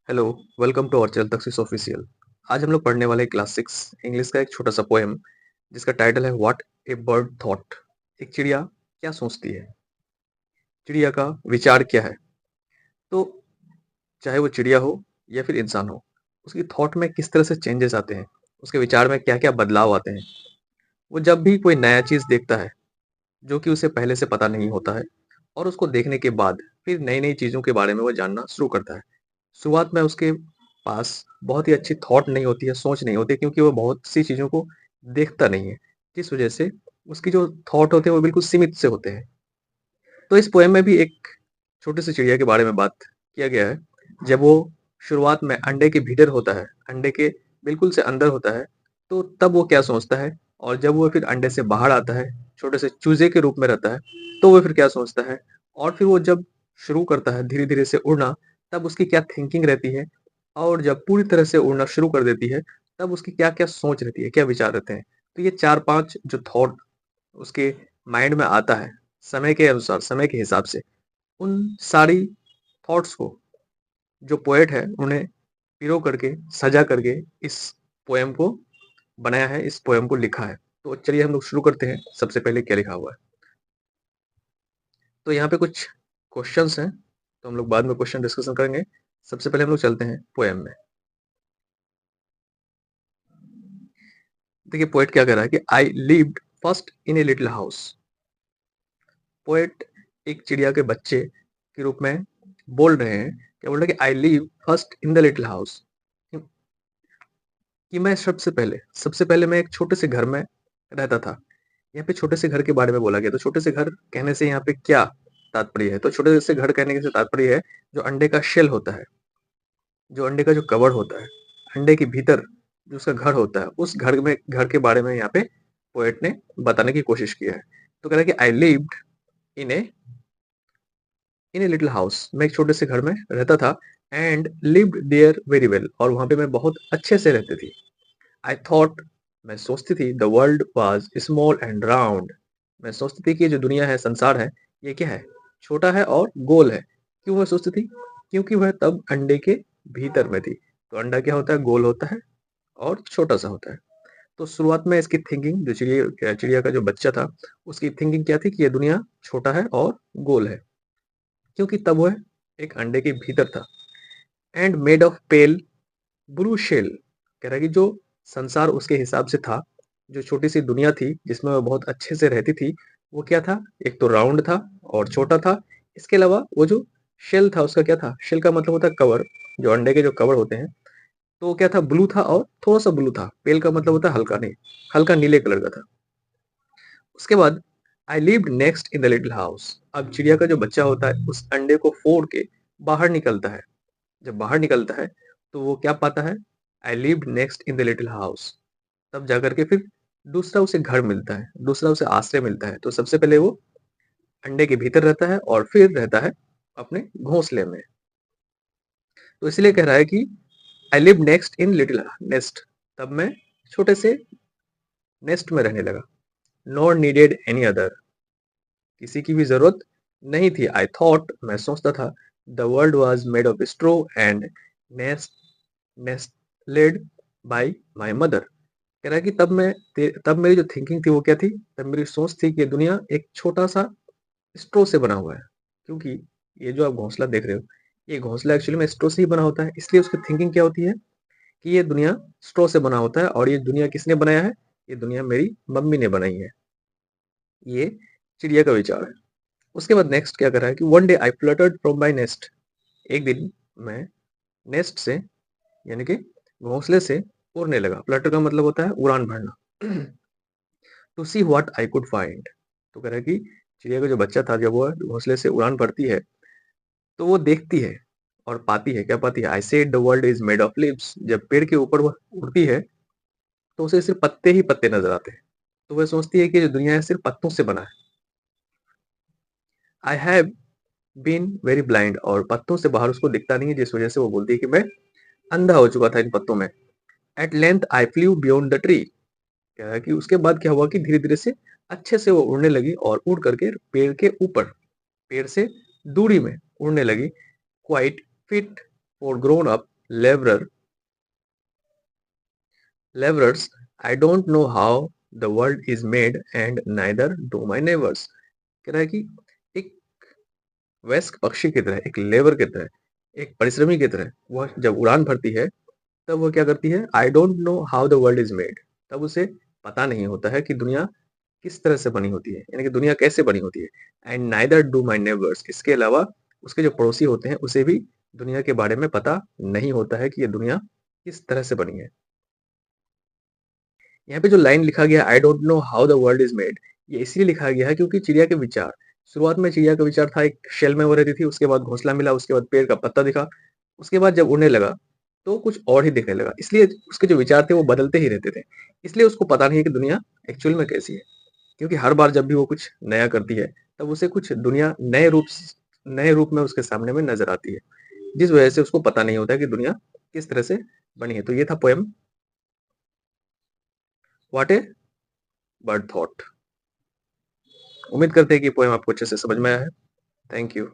Hello, welcome to our channel तखसीस official. आज हम लोग पढ़ने वाले क्लास 6 इंग्लिश का एक छोटा सा पोएम जिसका टाइटल है व्हाट ए बर्ड थॉट। एक चिड़िया क्या सोचती है, चिड़िया का विचार क्या है। तो चाहे वो चिड़िया हो या फिर इंसान हो, उसकी थॉट में किस तरह से चेंजेस आते हैं, उसके विचार में क्या क्या बदलाव आते हैं। वो जब भी कोई नया चीज देखता है जो कि उसे पहले से पता नहीं होता है, और उसको देखने के बाद फिर नई नई चीजों के बारे में वो जानना शुरू करता है। शुरुआत में उसके पास बहुत ही अच्छी थॉट नहीं होती है, सोच नहीं होती, क्योंकि वो बहुत सी चीज़ों को देखता नहीं है, जिस वजह से उसकी जो थॉट होते हैं वो बिल्कुल सीमित से होते हैं। तो इस पोएम में भी एक छोटी सी चिड़िया के बारे में बात किया गया है। जब वो शुरुआत में अंडे के भीतर होता है, अंडे के बिल्कुल से अंदर होता है, तो तब वो क्या सोचता है, और जब वो फिर अंडे से बाहर आता है, छोटे से चूजे के रूप में रहता है, तो वो फिर क्या सोचता है, और फिर वो जब शुरू करता है धीरे धीरे से उड़ना, तब उसकी क्या थिंकिंग रहती है, और जब पूरी तरह से उड़ना शुरू कर देती है, तब उसकी क्या क्या सोच रहती है, क्या विचार रहते हैं। तो ये चार पांच जो थॉट उसके माइंड में आता है, समय के अनुसार, समय के हिसाब से, उन सारी थॉट्स को जो पोएट है उन्हें पिरो करके, सजा करके इस पोएम को बनाया है, इस पोएम को लिखा है। तो चलिए हम लोग शुरू करते हैं। सबसे पहले क्या लिखा हुआ है, तो यहाँ पे कुछ क्वेश्चंस हैं, तो हम लोग बाद में क्वेश्चन डिस्कशन करेंगे। सबसे पहले हम लोग चलते हैं पोएम में। देखिए पोएट क्या कह रहा है कि I lived first in a little house. Poet एक चिड़िया के बच्चे के रूप में बोल रहे हैं, क्या बोल रहे हैं कि I live first in the little house, कि मैं सबसे पहले मैं एक छोटे से घर में रहता था। यहाँ पे छोटे से घर के बारे में बोला गया, तो छोटे से घर कहने से यहाँ पे क्या तात्पर्य है, तो छोटे से घर कहने से तात्पर्य है जो अंडे का शेल होता है, जो अंडे का जो कवर होता है, अंडे के भीतर जो उसका घर होता है, उस घर के बारे में यहाँ पे पोएट ने बताने की कोशिश की है। तो कह रहा है कि I lived in a little house, मैं एक छोटे से घर में रहता था, and lived there very well, और वहां पे मैं बहुत अच्छे से रहती थी। आई थॉट, मैं सोचती थी, the world was small and round, मैं सोचती थी कि ये जो दुनिया है, संसार है, ये क्या है, छोटा है और गोल है। क्यों मैं सोचती थी, क्योंकि वह तब अंडे के भीतर में थी। तो अंडा क्या होता है, गोल होता है और छोटा सा होता है। तो शुरुआत में इसकी थिंकिंग, जो चिड़िया चिड़िया का जो बच्चा था, उसकी थिंकिंग क्या थी कि ये दुनिया छोटा है और गोल है, क्योंकि तब वह एक अंडे के भीतर था। And made of pale blue shell, कह रहा है कि जो संसार उसके हिसाब से था, जो छोटी सी दुनिया थी जिसमें वो बहुत अच्छे से रहती थी, वो क्या था, एक तो राउंड था और छोटा था। इसके अलावा वो जो शेल था, उसका क्या था, शेल का मतलब होता है कवर, जो अंडे के जो कवर होते हैं, तो वो क्या था, ब्लू था और थोड़ा सा ब्लू था। पेल का मतलब होता है हल्का, नहीं, हल्का नीले कलर का था। उसके बाद I lived next in the little house, अब चिड़िया का जो बच्चा होता है उस अंडे को फोड़ के बाहर निकलता है। जब बाहर निकलता है तो वो क्या पाता है, I lived next in the little house, तब जाकर के फिर दूसरा उसे घर मिलता है, दूसरा उसे आश्रय मिलता है। तो सबसे पहले वो अंडे के भीतर रहता है और फिर रहता है अपने घोंसले में। तो इसलिए कह रहा है कि I live next in little nest, तब मैं छोटे से नेस्ट में रहने लगा। नॉट नीडेड एनी अदर, किसी की भी जरूरत नहीं थी। आई थॉट, मैं सोचता था, the world was made of straw and nest nested by my mother, कह रहा है कि तब मेरी जो थिंकिंग थी वो क्या थी, तब मेरी सोच थी कि ये दुनिया एक छोटा सा स्ट्रो से बना हुआ है। क्योंकि ये जो आप घोंसला देख रहे हो, ये घोंसला एक्चुअली में स्ट्रो से ही बना होता है। इसलिए उसकी थिंकिंग क्या होती है कि ये दुनिया स्ट्रो से बना होता है, और ये दुनिया किसने बनाया है, ये दुनिया मेरी मम्मी ने बनाई है। ये चिड़िया का विचार है। उसके बाद नेक्स्ट क्या कर रहा है कि one day I fluttered from my nest, एक दिन मैं नेस्ट से, यानी कि घोंसले से उड़ने लगा। फ्लटर का मतलब होता है उड़ान भरना। To see what I could find, तो कह रहा है कि चिड़िया का जो बच्चा था, जब वो घोंसले से उड़ान भरती है, तो वो देखती है और पाती है, क्या पाती है, I said the world is made of leaves, जब पेड़ के ऊपर वह उड़ती है तो उसे सिर्फ पत्ते ही पत्ते नजर आते हैं। तो वह सोचती है कि जो दुनिया है सिर्फ पत्तों से बना है। I have been very blind, और पत्तों से बाहर उसको दिखता नहीं है, जिस वजह से वो बोलती है कि मैं अंधा हो चुका था इन पत्तों में। At length I flew beyond the tree, क्या है कि उसके बाद क्या हुआ कि धीरे धीरे से अच्छे से वो उड़ने लगी, और उड़ करके पेड़ के ऊपर, पेड़ से दूरी में उड़ने लगी। Quite fit for grown up, labourer laborers, I don't know how the world is made and neither do my neighbors. कह रहा है कि एक वयस्क पक्षी की तरह, एक लेबर की तरह, एक परिश्रमी की तरह वह जब उड़ान भरती है, तब वह क्या करती है? I don't know how the world is made. तब उसे पता नहीं होता है कि दुनिया किस तरह से बनी होती है, यानी कि दुनिया कैसे बनी होती है। And neither do my neighbours, इसके अलावा उसके जो पड़ोसी होते हैं उसे भी दुनिया के बारे में पता नहीं होता है कि ये दुनिया किस तरह से बनी है। यहाँ पे जो लाइन लिखा गया I don't know how the world is made, ये इसलिए लिखा गया है क्योंकि चिड़िया के विचार, शुरुआत में चिड़िया का विचार था एक शेल में वो रहती थी, उसके बाद घोंसला मिला, उसके बाद पेड़ का पत्ता दिखा, उसके बाद जब उड़ने लगा तो कुछ और ही दिखने लगा, इसलिए उसके जो विचार थे वो बदलते ही रहते थे। इसलिए उसको पता नहीं है कि दुनिया एक्चुअल में कैसी है, क्योंकि हर बार जब भी वो कुछ नया करती है तब उसे कुछ दुनिया नए रूप में उसके सामने में नजर आती है, जिस वजह से उसको पता नहीं होता है कि दुनिया किस तरह से बनी है। तो ये था poem what A bird thought. उम्मीद करते हैं कि पोएम आपको अच्छे से समझ में आया है। Thank you.